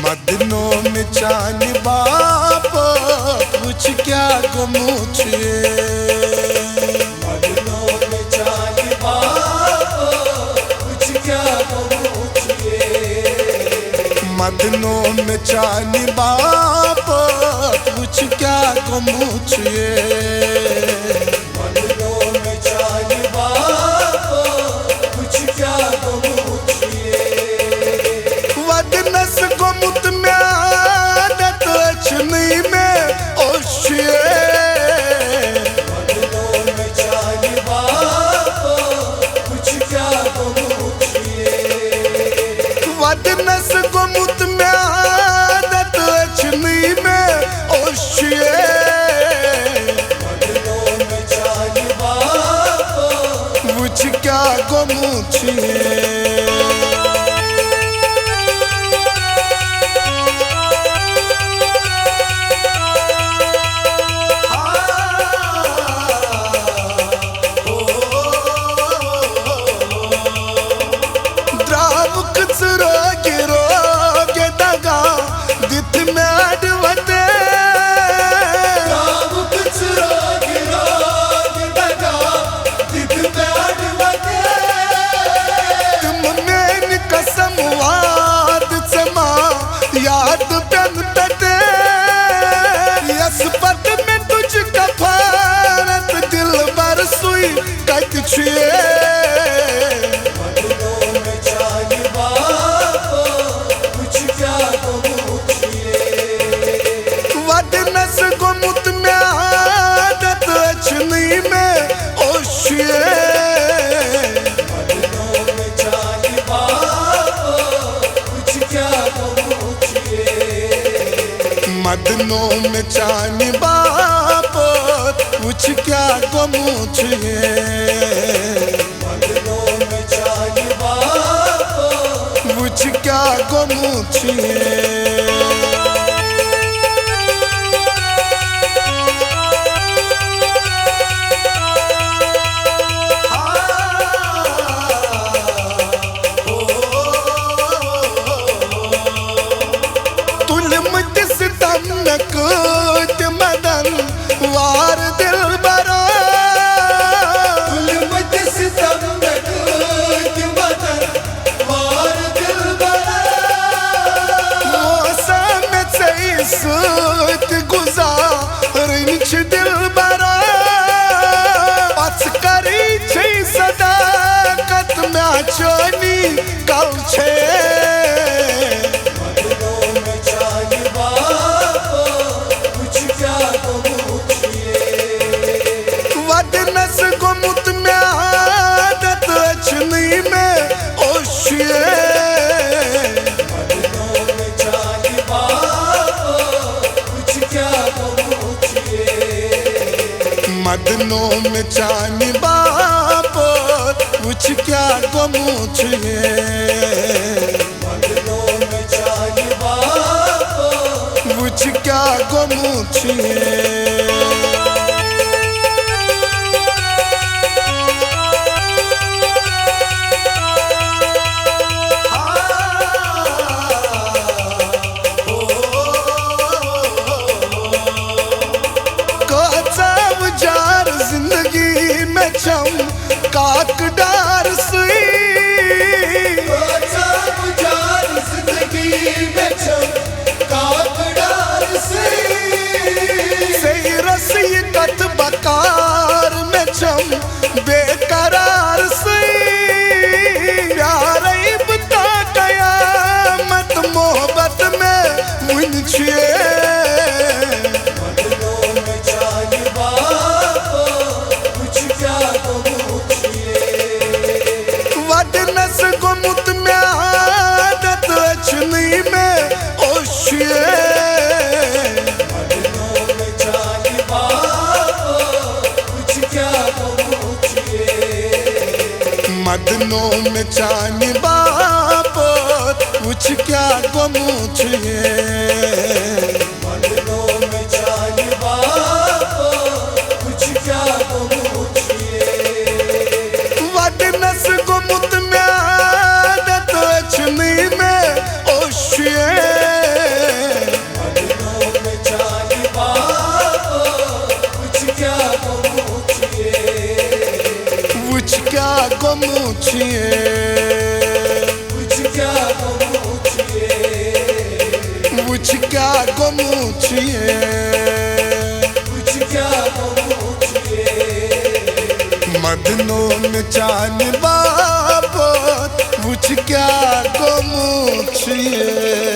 मदनों में चांद बाप कुछ क्या गमुछे। मदनों में चांद बाप कुछ क्या गमुछे। मदनों में चांद बाप कुछ क्या गमुछे। मदनों में चांद बाप कुछ क्या गमुछे। वदनस गोमुत में आदत अचनी में ओशिए। मदनों में चांद बाप कुछ क्या गमुछे। वदनस गोमुत में आदत अचनी में ओशिए। मदनों में चांद बाप कुछ क्या गमुछे। मदनों में चांद बाप कुछ क्या गमुछे। वदनस गोमुत में आदत अचनी में ओशिए। मदनों में चांद बाप कुछ क्या गमुछे। मदनों में चांद बाप कुछ क्या गमुछे। मदनों में चांद बाप कुछ क्या गमुछे। मदन वार दिल बरा मदन वार दिल बरा। मौसम से सूत गुजारिन दिल बरा। पस करी छी सदाकत में चोनी कल छे। वदनस गोमुत में आदत अचनी में ओशिए। मदनों में चांद बाप कुछ क्या गमुछे। मदनों में चांद बाप कुछ क्या गमुछे। मदनों में चांद बाप कुछ क्या गमुछे। काकडार सुई जिंदगी में काकडार सही रसी कत बकार में चम बेकरार सही। प्यार बता कयामत मोहब्बत में मुंछिए। मदनों में चांद बाप कुछ क्या गमुछे। वदनस गोमुत में आदत अचनी में ओशिए। मदनों में चांद बाप कुछ क्या गमुछे। मदनों में चांद बाप कुछ क्या गमुछे। मदनों में चांद बाप कुछ क्या गमुछे। वदनस गोमुत में आदत अचनी में ओशिए। कुछ क्या गम छिए कुछ क्या गम छिए कुछ क्या गम छिए कुछ क्या गम छिए मदनों में चान बाबो कुछ क्या गम छिए